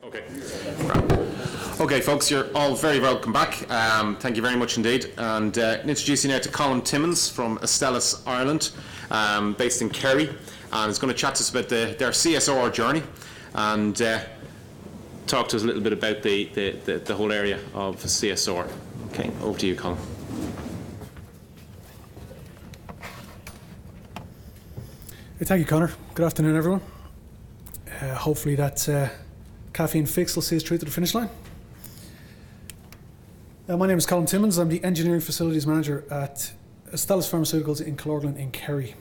Okay. Okay, folks, you're all very welcome back. Thank you very much indeed. And introducing you now to Colm Timmons from Astellas Ireland, based in Kerry, and is going to chat to us about their CSR journey and talk to us a little bit about the whole area of CSR. Okay, over to you, Colm. Thank you, Conor. Good afternoon, everyone. Hopefully that caffeine fix will see us through to the finish line. My name is Colm Timmons. I'm the Engineering Facilities Manager at Astellas Pharmaceuticals in Colorglan in Kerry.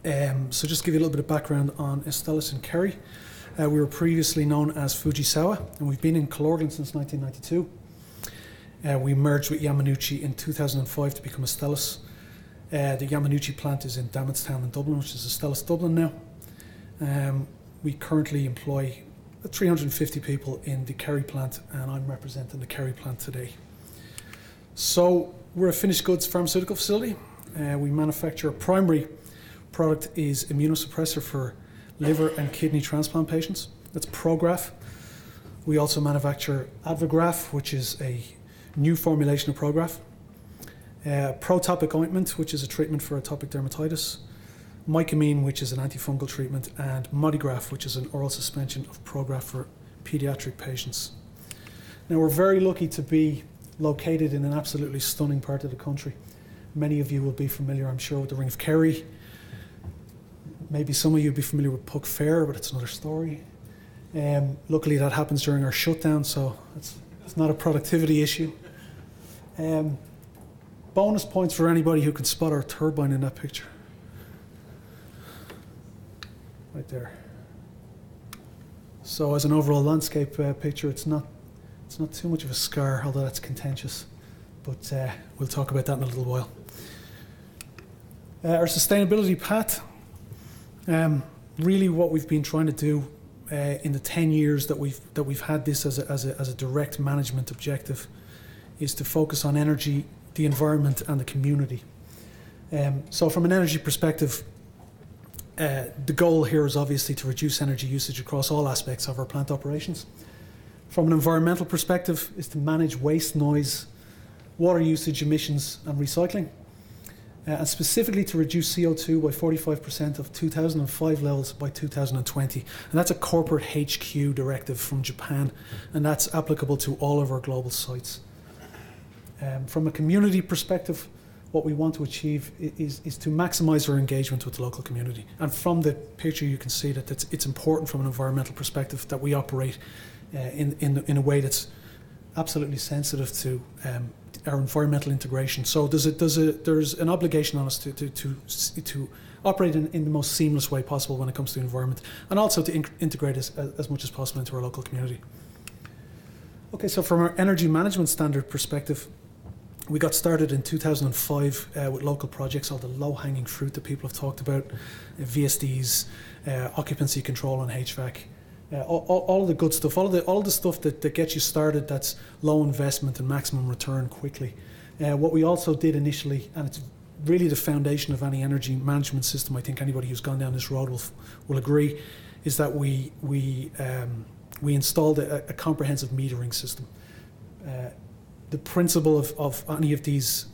So just to give you a little bit of background on Astellas in Kerry. We were previously known as Fujisawa, and we've been in Colorglan since 1992. We merged with Yamanouchi in 2005 to become Astellas. The Yamanouchi plant is in Damitstown in Dublin, which is Astellas Dublin now. We currently employ 350 people in the Kerry plant, and I'm representing the Kerry plant today. So we're a finished goods pharmaceutical facility. We manufacture, a primary product is immunosuppressor for liver and kidney transplant patients. That's Prograf. We also manufacture Advograf, which is a new formulation of Prograf. Protopic ointment, which is a treatment for atopic dermatitis. Mycamine, which is an antifungal treatment, and Modigraf, which is an oral suspension of Prograf for pediatric patients. Now, we're very lucky to be located in an absolutely stunning part of the country. Many of you will be familiar, I'm sure, with the Ring of Kerry. Maybe some of you will be familiar with Puck Fair, but it's another story. Luckily, that happens during our shutdown, so it's not a productivity issue. Bonus points for anybody who can spot our turbine in that picture. Right there. So as an overall landscape picture, it's not too much of a scar, although that's contentious. But we'll talk about that in a little while. Our sustainability path. Really, what we've been trying to do in the 10 years that we've had this as a direct management objective is to focus on energy, the environment, and the community. So from an energy perspective, the goal here is obviously to reduce energy usage across all aspects of our plant operations. From an environmental perspective is to manage waste, noise, water usage, emissions, and recycling. And specifically to reduce CO2 by 45% of 2005 levels by 2020. And that's a corporate HQ directive from Japan, and that's applicable to all of our global sites. From a community perspective, what we want to achieve is to maximize our engagement with the local community. And from the picture you can see that it's important from an environmental perspective that we operate in a way that's absolutely sensitive to our environmental integration. So there's an obligation on us to operate in the most seamless way possible when it comes to the environment, and also to integrate as much as possible into our local community. Okay, so from our energy management standard perspective, we got started in 2005 with local projects, all the low-hanging fruit that people have talked about, VSDs, occupancy control and HVAC, all the good stuff, all the stuff that gets you started, that's low investment and maximum return quickly. What we also did initially, and it's really the foundation of any energy management system, I think anybody who's gone down this road will agree, is that we installed a comprehensive metering system. The principle of any of these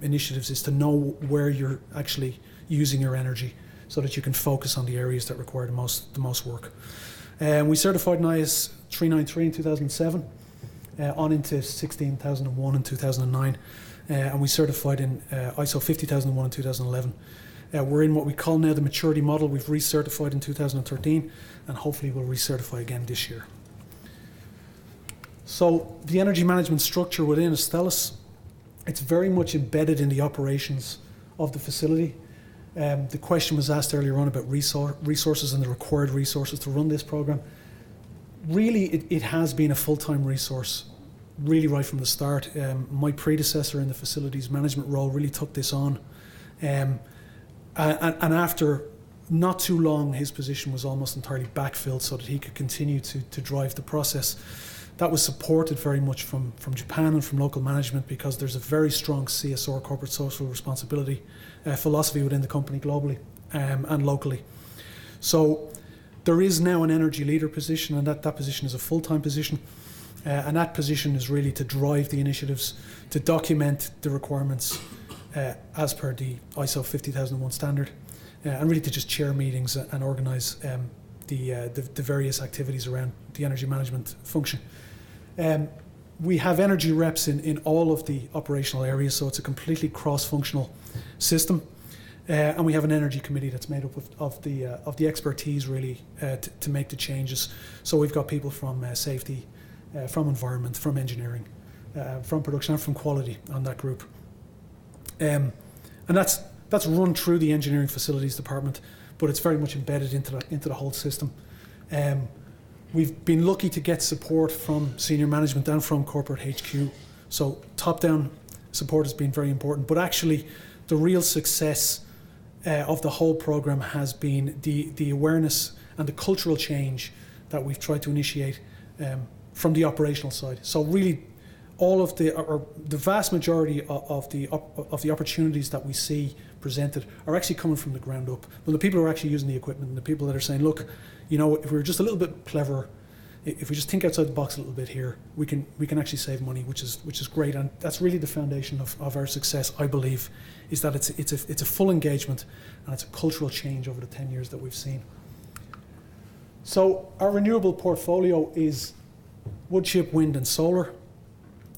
initiatives is to know where you're actually using your energy so that you can focus on the areas that require the most work. We certified in IS 393 in 2007, on into 16001 in 2009, and we certified in ISO 50001 in 2011. We're in what we call now the maturity model. We've recertified in 2013, and hopefully we'll recertify again this year. So the energy management structure within Astellas, it's very much embedded in the operations of the facility. The question was asked earlier on about resources and the required resources to run this program. Really, it has been a full-time resource, really right from the start. My predecessor in the facilities management role really took this on. And after not too long, his position was almost entirely backfilled so that he could continue to drive the process. That was supported very much from Japan and from local management, because there's a very strong CSR, corporate social responsibility philosophy within the company globally and locally. So There is now an energy leader position, and that position is a full-time position. And that position is really to drive the initiatives, to document the requirements as per the ISO 50001 standard, and really to just chair meetings and organise the various activities around the energy management function. We have energy reps in all of the operational areas, so it's a completely cross-functional system. And we have an energy committee that's made up of the expertise really to make the changes. So we've got people from safety, from environment, from engineering, from production, and from quality on that group. And that's run through the engineering facilities department, but it's very much embedded into the whole system. We've been lucky to get support from senior management and from corporate HQ. So top-down support has been very important, but actually the real success of the whole program has been the awareness and the cultural change that we've tried to initiate from the operational side. So really, all of the vast majority of the opportunities that we see presented are actually coming from the ground up. Well, the people who are actually using the equipment, and the people that are saying, look, you know, if we were just a little bit clever, if we just think outside the box a little bit here, we can actually save money, which is great, and that's really the foundation of our success. I believe is that it's a full engagement, and it's a cultural change over the 10 years that we've seen. So our renewable portfolio is wood chip, wind, and solar,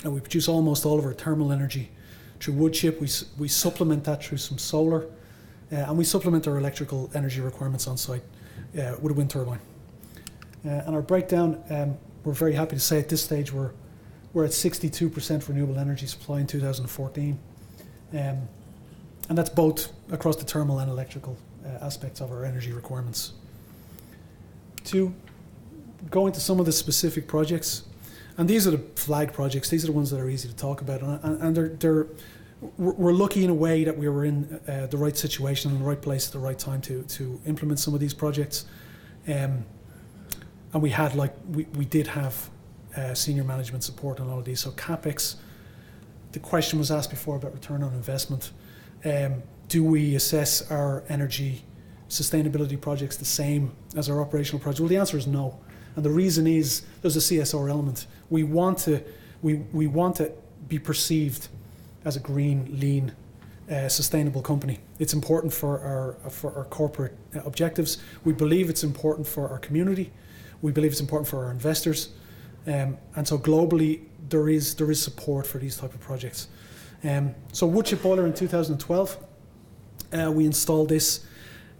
and we produce almost all of our thermal energy through wood chip. We supplement that through some solar, and we supplement our electrical energy requirements on site with a wind turbine. And our breakdown, we're very happy to say at this stage we're at 62% renewable energy supply in 2014. And that's both across the thermal and electrical aspects of our energy requirements. To go into some of the specific projects, and these are the flag projects, these are the ones that are easy to talk about, and we're lucky in a way that we were in the right situation and the right place at the right time to implement some of these projects. And we did have senior management support on all of these. So CapEx, the question was asked before about return on investment. Do we assess our energy sustainability projects the same as our operational projects? Well, the answer is no. And the reason is there's a CSR element. We want to be perceived as a green, lean, sustainable company. It's important for our corporate objectives. We believe it's important for our community. We believe it's important for our investors, and so globally there is support for these type of projects. So wood chip boiler in 2012, we installed this.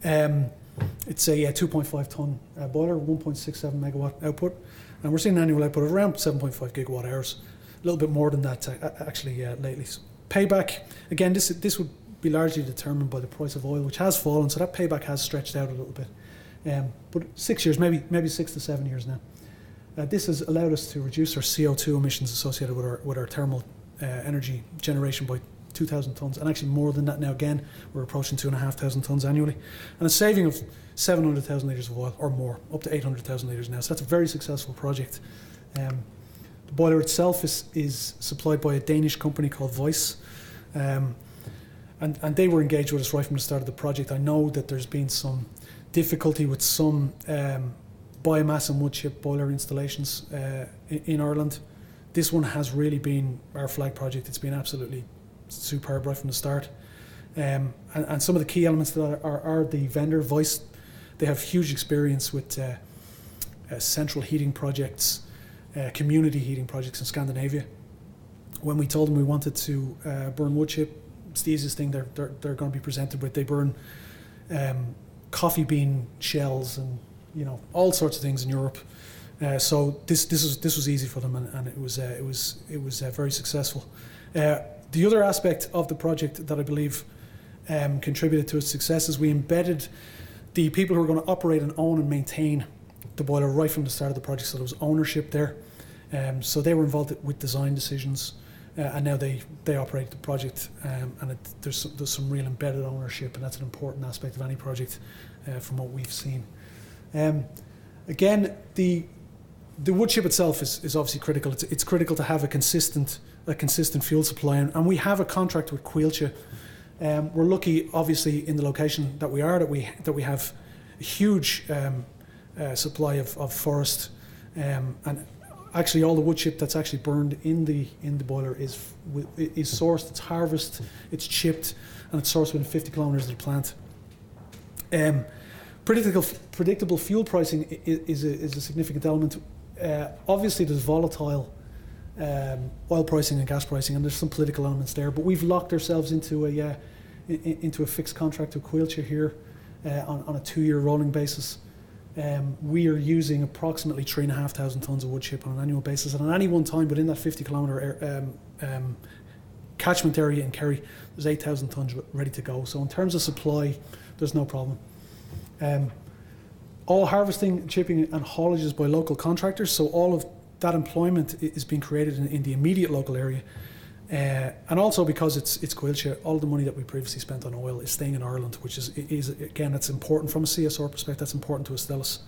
It's a 2.5 ton boiler, 1.67 megawatt output, and we're seeing an annual output of around 7.5 gigawatt hours, a little bit more than that actually lately. Payback, again, this would be largely determined by the price of oil, which has fallen, so that payback has stretched out a little bit. But 6 years, maybe 6 to 7 years now. This has allowed us to reduce our CO2 emissions associated with our thermal energy generation by 2,000 tonnes, and actually more than that now. Again, we're approaching 2,500 tonnes annually, and a saving of 700,000 litres of oil or more, up to 800,000 litres now. So that's a very successful project. The boiler itself is supplied by a Danish company called Voice, and they were engaged with us right from the start of the project. I know that there's been some difficulty with some biomass and wood chip boiler installations in Ireland. This one has really been our flag project. It's been absolutely superb right from the start. And some of the key elements that are the vendor Voice. They have huge experience with central heating projects, community heating projects in Scandinavia. When we told them we wanted to burn wood chip, it's the easiest thing they're going to be presented with. They burn coffee bean shells and all sorts of things in Europe. So this was easy for them, and it was very successful. The other aspect of the project that I believe contributed to its success is we embedded the people who are going to operate and own and maintain the boiler right from the start of the project. So there was ownership there. So they were involved with design decisions, and now they operate the project. And there's some real embedded ownership, and that's an important aspect of any project from what we've seen. Again, the wood chip itself is obviously critical. It's critical to have a consistent fuel supply, and we have a contract with Coillte. We're lucky, obviously, in the location that we are, that we have a huge supply of forest, and actually all the wood chip that's actually burned in the boiler is sourced, it's harvested, it's chipped, and it's sourced within 50 kilometres of the plant. Predictable fuel pricing is a significant element. Obviously, there's volatile oil pricing and gas pricing, and there's some political elements there. But we've locked ourselves into a fixed contract with Coillte here on a 2-year rolling basis. We are using approximately 3,500 tonnes of wood chip on an annual basis, and at any one time within that 50 kilometre catchment area in Kerry, there's 8,000 tonnes ready to go. So in terms of supply, there's no problem. All harvesting, chipping and haulage is by local contractors, so all of that employment is being created in the immediate local area. And also because it's Coillte, all the money that we previously spent on oil is staying in Ireland, which is again, that's important from a CSR perspective, that's important to Estellas.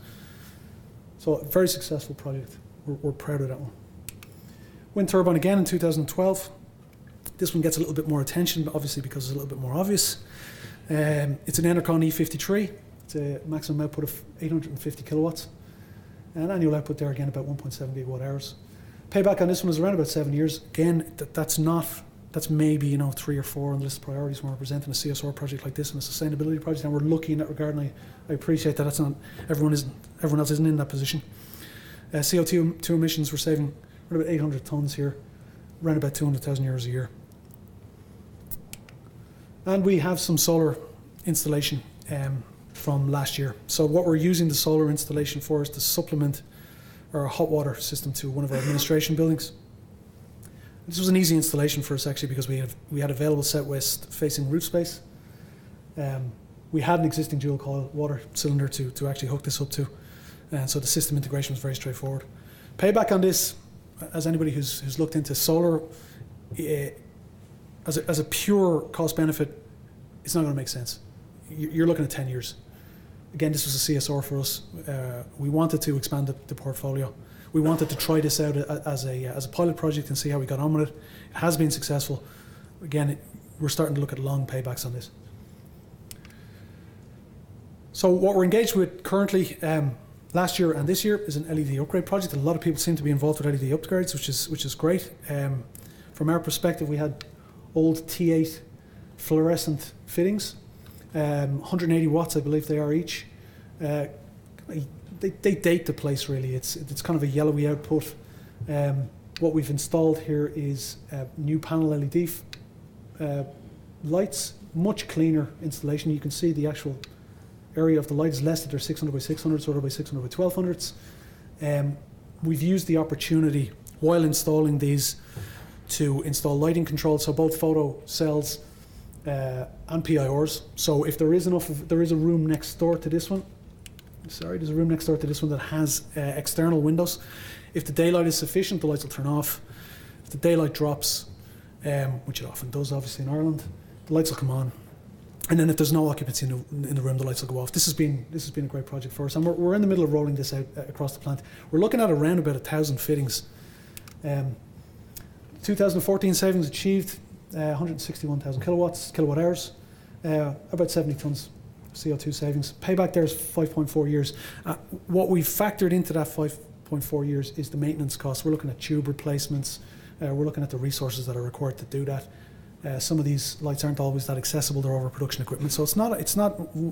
So a very successful project, we're proud of that one. Wind turbine again in 2012. This one gets a little bit more attention, obviously because it's a little bit more obvious. It's an Enercon E53. It's a maximum output of 850 kilowatts. And annual output there again about 1.7 gigawatt hours. Payback on this one is around about 7 years. Again, that's maybe 3 or 4 on the list of priorities when we're presenting a CSR project like this and a sustainability project, and we're lucky in that regard, and I appreciate that. That's not everyone else isn't in that position. CO2 emissions, we're saving around about 800 tonnes here, around about 200,000 euros a year. And we have some solar installation from last year. So what we're using the solar installation for is to supplement our hot water system to one of our administration buildings. This was an easy installation for us actually because we had available southwest facing roof space. We had an existing dual coil water cylinder to actually hook this up to, and so the system integration was very straightforward. Payback on this, as anybody who's looked into solar, as a pure cost benefit, it's not going to make sense. You're looking at 10 years. Again, this was a CSR for us. We wanted to expand the portfolio. We wanted to try this out as a pilot project and see how we got on with it. It has been successful. Again, we're starting to look at long paybacks on this. So what we're engaged with currently, last year and this year, is an LED upgrade project. A lot of people seem to be involved with LED upgrades, which is great. From our perspective, we had old T8 fluorescent fittings. 180 watts, I believe they are each. They date the place really. It's kind of a yellowy output. What we've installed here is new panel LED lights, much cleaner installation. You can see the actual area of the light is less than they're 600 by 600, sort of by 600 by 1200s. We've used the opportunity while installing these to install lighting control, so both photo cells and PIRs. So if there is there is a room next door to this one. There's a room next door to this one that has external windows. If the daylight is sufficient, the lights will turn off. If the daylight drops, which it often does, obviously in Ireland, the lights will come on. And then if there's no occupancy in the room, the lights will go off. This has been a great project for us, and we're in the middle of rolling this out across the plant. We're looking at around about 1,000 fittings. 2014 savings achieved. 161,000 kilowatt hours, about 70 tonnes CO2 savings. Payback there is 5.4 years. What we've factored into that 5.4 years is the maintenance costs. We're looking at tube replacements. We're looking at the resources that are required to do that. Some of these lights aren't always that accessible. They're overproduction equipment, so it's not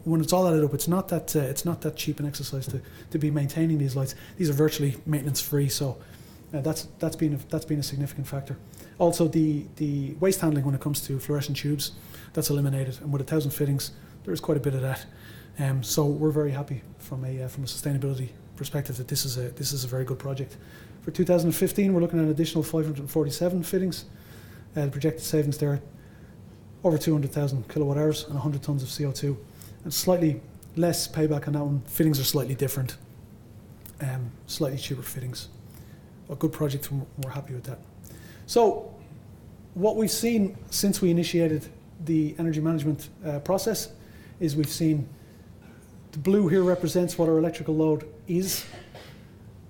when it's all added up, it's not that cheap an exercise to be maintaining these lights. These are virtually maintenance free, so that's been a significant factor. Also, the waste handling when it comes to fluorescent tubes, that's eliminated, and with 1,000 fittings, there is quite a bit of that. So we're very happy from a sustainability perspective that this is a very good project. For 2015, we're looking at an additional 547 fittings. The projected savings there, over 200,000 kilowatt hours and 100 tonnes of CO2, and slightly less payback on that one. Fittings are slightly different, slightly cheaper fittings. A good project, and we're happy with that. So what we've seen since we initiated the energy management process is we've seen the blue here represents what our electrical load is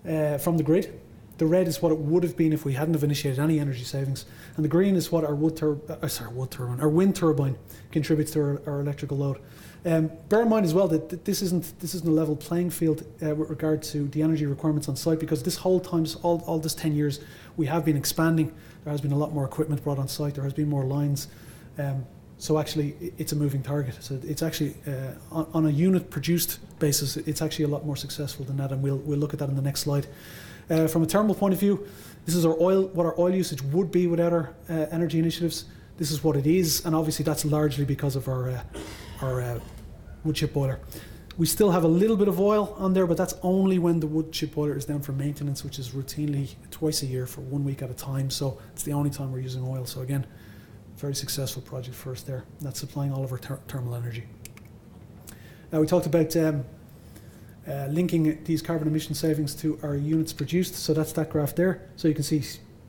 from the grid. The red is what it would have been if we hadn't have initiated any energy savings, and the green is what our wind turbine contributes to our electrical load. Bear in mind as well that this isn't a level playing field with regard to the energy requirements on site, because this whole time, all this 10 years, we have been expanding. There has been a lot more equipment brought on site. There has been more lines. So actually, it's a moving target. So it's actually, on a unit produced basis, it's actually a lot more successful than that, and we'll look at that in the next slide. From a thermal point of view, this is what our oil usage would be without our energy initiatives. This is what it is, and obviously that's largely because of our wood chip boiler. We still have a little bit of oil on there, but that's only when the wood chip boiler is down for maintenance, which is routinely twice a year for 1 week at a time. So it's the only time we're using oil. So again, very successful project for us there. That's supplying all of our thermal energy. We talked about linking these carbon emission savings to our units produced. So that's that graph there. So you can see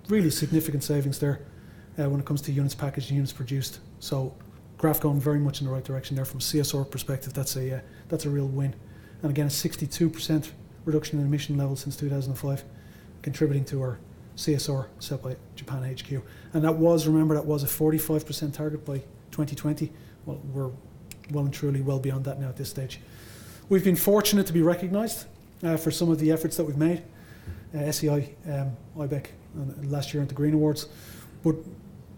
really significant savings there when it comes to units packaged and units produced. So graph going very much in the right direction there from a CSR perspective. That's a real win. And again, a 62% reduction in emission levels since 2005, contributing to our CSR set by Japan HQ. And that was a 45% target by 2020. Well, we're well and truly well beyond that now at this stage. We've been fortunate to be recognised for some of the efforts that we've made. SEI, IBEC, and last year at the Green Awards. But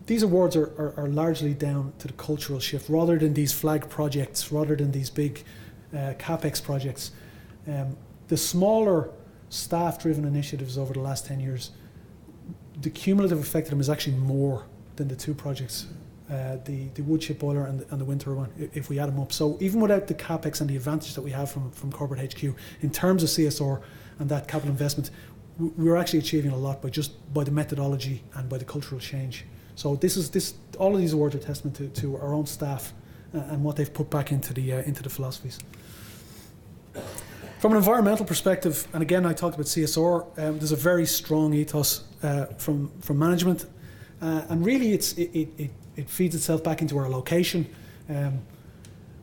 these awards are largely down to the cultural shift, rather than these flag projects, rather than these big CapEx projects. The smaller staff-driven initiatives over the last 10 years, the cumulative effect of them is actually more than the two projects, the wood chip boiler and the wind turbine, if we add them up. So even without the CapEx and the advantage that we have from corporate HQ, in terms of CSR and that capital investment, we're actually achieving a lot by the methodology and by the cultural change. So all of these awards are testament to our own staff and what they've put back into the philosophies. From an environmental perspective, and again I talked about CSR, there's a very strong ethos from management, and really it feeds itself back into our location.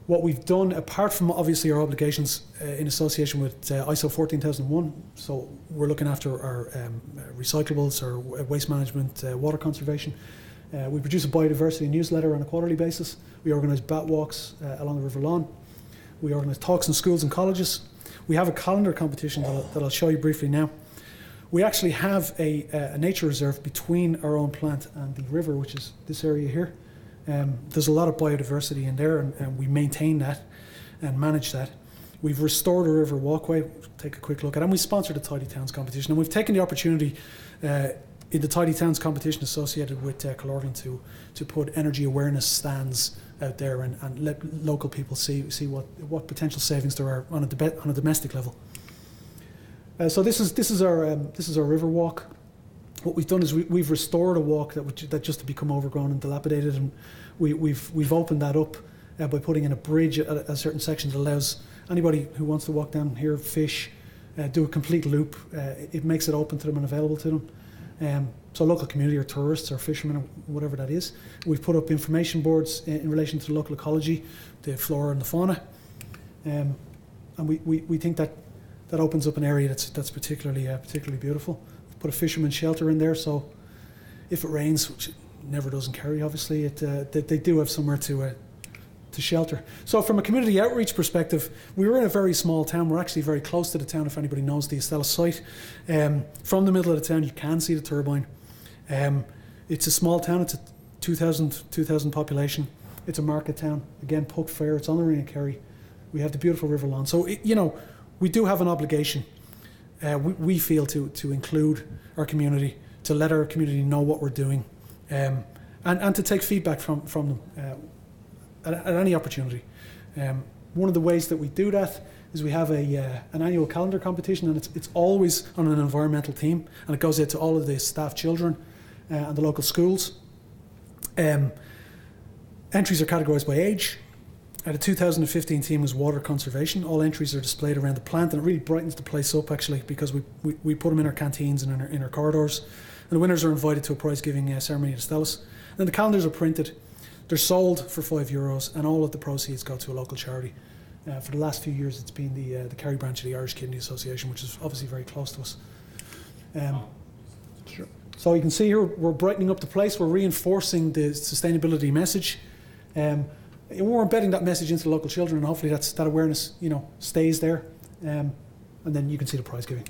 What we've done, apart from obviously our obligations in association with ISO 14001, so we're looking after our recyclables, our waste management, water conservation. We produce a biodiversity newsletter on a quarterly basis. We organise bat walks along the River Lawn. We organise talks in schools and colleges. We have a calendar competition that I'll show you briefly now. We actually have a nature reserve between our own plant and the river, which is this area here. There's a lot of biodiversity in there, and we maintain that and manage that. We've restored a river walkway. We'll take a quick look at it. And we sponsored the Tidy Towns competition. And we've taken the opportunity in the Tidy Towns competition associated with Colorgan to put energy awareness stands out there and let local people see what potential savings there are on a domestic level. So this is our river walk. What we've done is we've restored a walk that just had become overgrown and dilapidated, and we've opened that up by putting in a bridge at a certain section that allows anybody who wants to walk down here, fish, do a complete loop. It makes it open to them and available to them. So local community or tourists or fishermen or whatever that is. We've put up information boards in relation to the local ecology, the flora and the fauna, and we think that opens up an area that's particularly beautiful. We've put a fisherman's shelter in there, so if it rains, which it never does in Kerry, obviously, they do have somewhere to shelter. So from a community outreach perspective, we were in a very small town. We're actually very close to the town, if anybody knows the Estella site. From the middle of the town, you can see the turbine. It's a small town. It's a 2,000 population. It's a market town. Again, Puck Fair. It's on the Ring of Kerry. We have the beautiful River Lawn. So, we do have an obligation, we feel, to include our community, to let our community know what we're doing, and to take feedback from them at any opportunity. One of the ways that we do that is we have an annual calendar competition, and it's always on an environmental theme, and it goes out to all of the staff children and the local schools. Entries are categorised by age. The 2015 theme was water conservation. All entries are displayed around the plant, and it really brightens the place up, actually, because we put them in our canteens and in our corridors. And the winners are invited to a prize-giving ceremony at Stellis. And the calendars are printed. They're sold for €5, and all of the proceeds go to a local charity. For the last few years, it's been the Kerry branch of the Irish Kidney Association, which is obviously very close to us. Sure. So you can see here, we're brightening up the place. We're reinforcing the sustainability message. we're embedding that message into the local children, and hopefully that awareness, stays there, and then you can see the prize giving.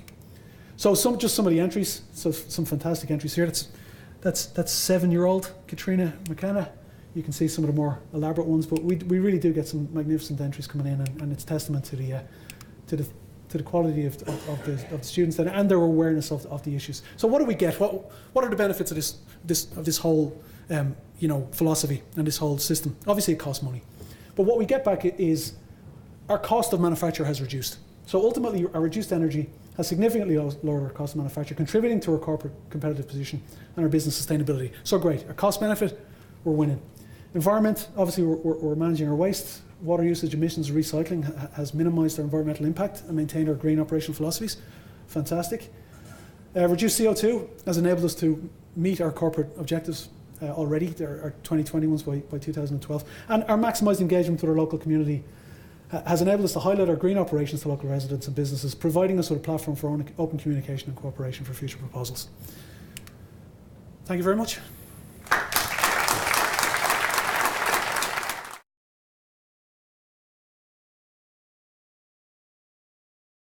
So some of the entries. So some fantastic entries here. That's 7-year-old Katrina McKenna. You can see some of the more elaborate ones, but we really do get some magnificent entries coming in, and it's testament to the quality of the students and their awareness of the issues. So what do we get? What are the benefits of this whole philosophy and this whole system? Obviously, it costs money, but what we get back is our cost of manufacture has reduced. So ultimately, our reduced energy has significantly lowered our cost of manufacture, contributing to our corporate competitive position and our business sustainability. So great, our cost benefit, we're winning. Environment, obviously we're managing our waste. Water usage, emissions, recycling has minimised our environmental impact and maintained our green operational philosophies. Fantastic. Reduced CO2 has enabled us to meet our corporate objectives already, our 2020 ones by 2012. And our maximised engagement with our local community has enabled us to highlight our green operations to local residents and businesses, providing us with a platform for open communication and cooperation for future proposals. Thank you very much.